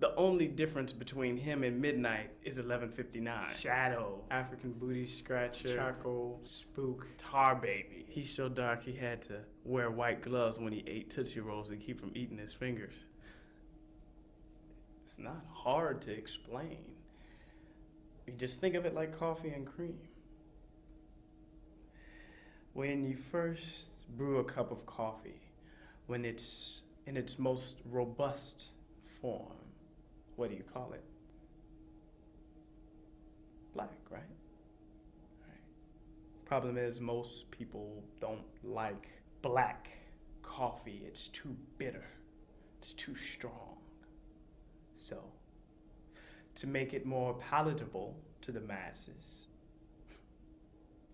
The only difference between him and midnight is 11:59. Shadow, African booty scratcher, charcoal, spook, tar baby. He's so dark he had to wear white gloves when he ate Tootsie Rolls to keep from eating his fingers. It's not hard to explain. You just think of it like coffee and cream. When you first brew a cup of coffee, when it's in its most robust form, what do you call it? Black, right? Right. Problem is, most people don't like black coffee. It's too bitter. It's too strong. So, to make it more palatable to the masses,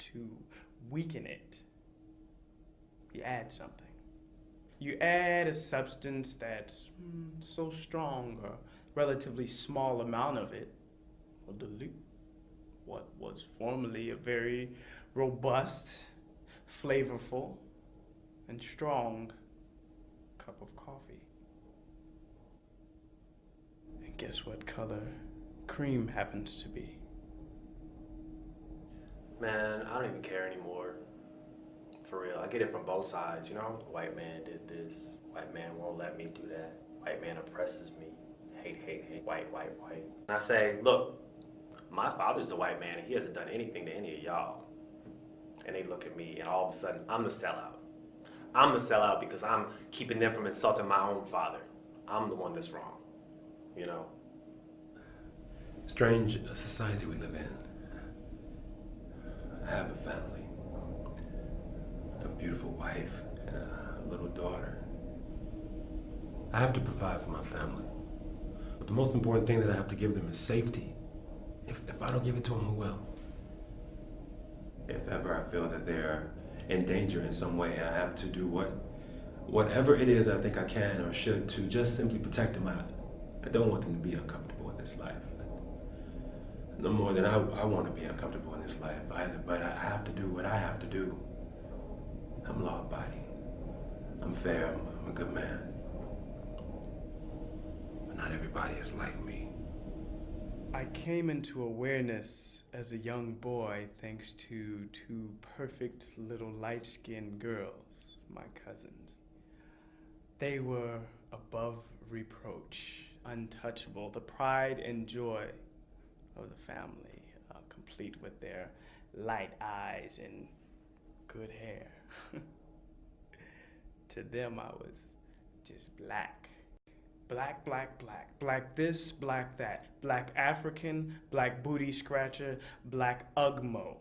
to weaken it, you add something. You add a substance that's so strong, a relatively small amount of it will dilute what was formerly a very robust, flavorful, and strong cup of coffee. And guess what color cream happens to be? Man, I don't even care anymore. For real, I get it from both sides, you know? White man did this, white man won't let me do that, white man oppresses me, hate, hate, hate, white, white, white. And I say, look, my father's the white man and he hasn't done anything to any of y'all. And they look at me and all of a sudden, I'm the sellout. I'm the sellout because I'm keeping them from insulting my own father. I'm the one that's wrong, you know? Strange society we live in. I have a family. I have a beautiful wife and a little daughter. I have to provide for my family. But the most important thing that I have to give them is safety. If I don't give it to them, who will? If ever I feel that they're in danger in some way, I have to do whatever it is I think I can or should to just simply protect them. I don't want them to be uncomfortable in this life. No more than I want to be uncomfortable in this life either, but I have to do what I have to do. I'm law-abiding. I'm fair. I'm a good man. But not everybody is like me. I came into awareness as a young boy thanks to two perfect little light-skinned girls, my cousins. They were above reproach, untouchable, the pride and joy of the family, complete with their light eyes and good hair. To them, I was just black. Black, black, black. Black this, black that. Black African, black booty scratcher, black Ugmo.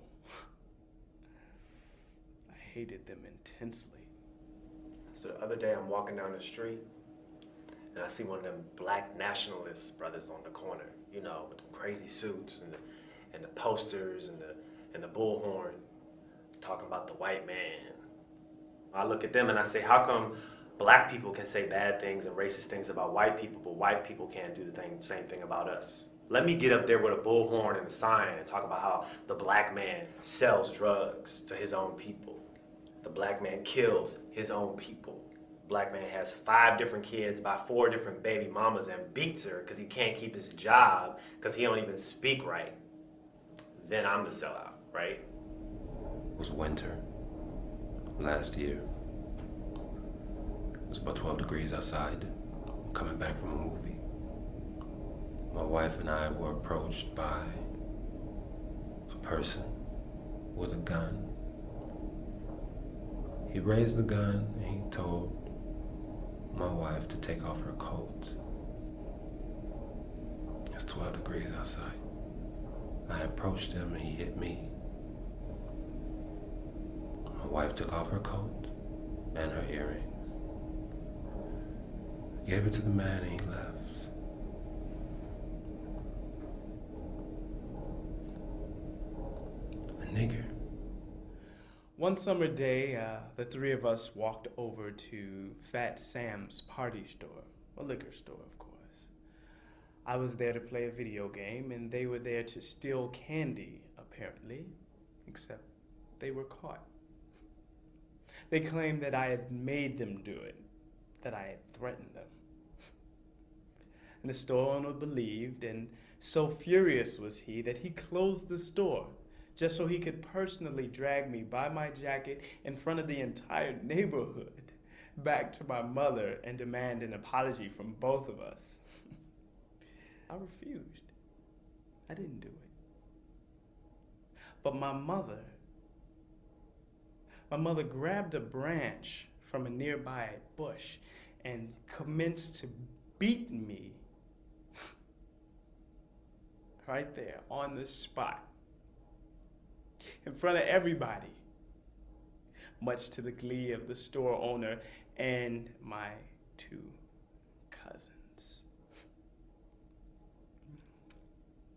I hated them intensely. So the other day I'm walking down the street and I see one of them black nationalist brothers on the corner, you know, with them crazy suits and the posters and the bullhorn, talking about the white man. I look at them and I say, how come black people can say bad things and racist things about white people, but white people can't do the same thing about us? Let me get up there with a bullhorn and a sign and talk about how the black man sells drugs to his own people. The black man kills his own people. Black man has 5 different kids by 4 different baby mamas and beats her because he can't keep his job because he don't even speak right. Then I'm the sellout, right? It was winter last year. It was about 12 degrees outside, coming back from a movie. My wife and I were approached by a person with a gun. He raised the gun and he told my wife to take off her coat. It's 12 degrees outside. I approached him and he hit me. My wife took off her coat and her earrings. Gave it to the man and he left. A nigger. One summer day, the 3 of us walked over to Fat Sam's party store, a liquor store, of course. I was there to play a video game, and they were there to steal candy, apparently, except they were caught. They claimed that I had made them do it, that I had threatened them. And the store owner believed, and so furious was he that he closed the store just so he could personally drag me by my jacket in front of the entire neighborhood back to my mother and demand an apology from both of us. I refused. I didn't do it. But my mother grabbed a branch from a nearby bush and commenced to beat me right there on the spot in front of everybody, much to the glee of the store owner and my two cousins.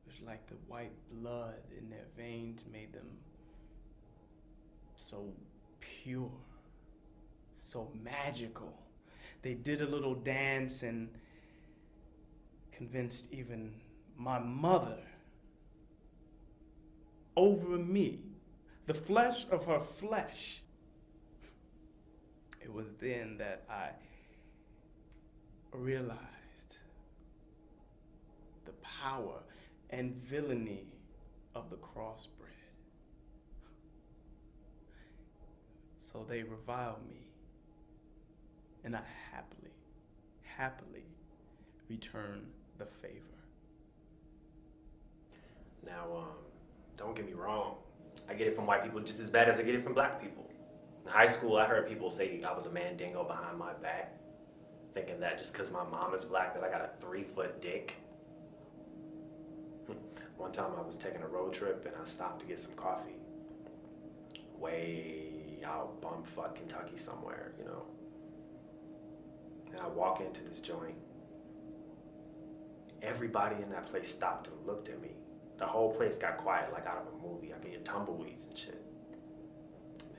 It was like the white blood in their veins made them so pure, so magical. They did a little dance and convinced even my mother over me, the flesh of her flesh. It was then that I realized the power and villainy of the crossbred. So they reviled me, and I happily return the favor. Now, don't get me wrong. I get it from white people just as bad as I get it from black people. In high school, I heard people say I was a mandingo behind my back, thinking that just because my mom is black that I got a 3-foot dick. One time I was taking a road trip and I stopped to get some coffee way out bumfuck Kentucky somewhere, you know. And I walk into this joint. Everybody in that place stopped and looked at me. The whole place got quiet like out of a movie. I could hear tumbleweeds and shit.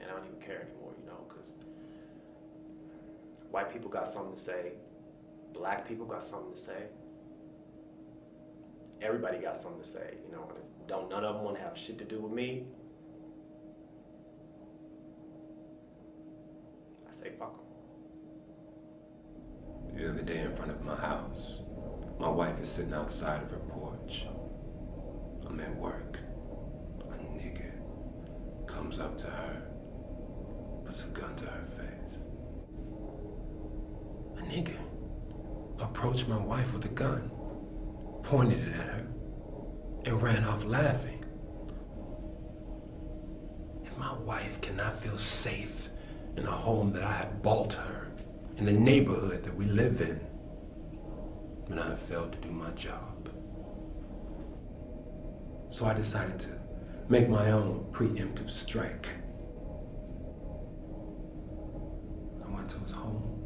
And I don't even care anymore, you know, because white people got something to say. Black people got something to say. Everybody got something to say, you know. And if none of them want to have shit to do with me, I say fuck them. The other day in front of my house, my wife is sitting outside of her porch. I'm at work. A nigga comes up to her, puts a gun to her face. A nigga approached my wife with a gun, pointed it at her, and ran off laughing. If my wife cannot feel safe in the home that I have bought her, in the neighborhood that we live in, then I have failed to do my job. So I decided to make my own preemptive strike. I went to his home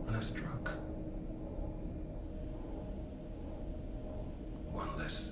and I struck. One less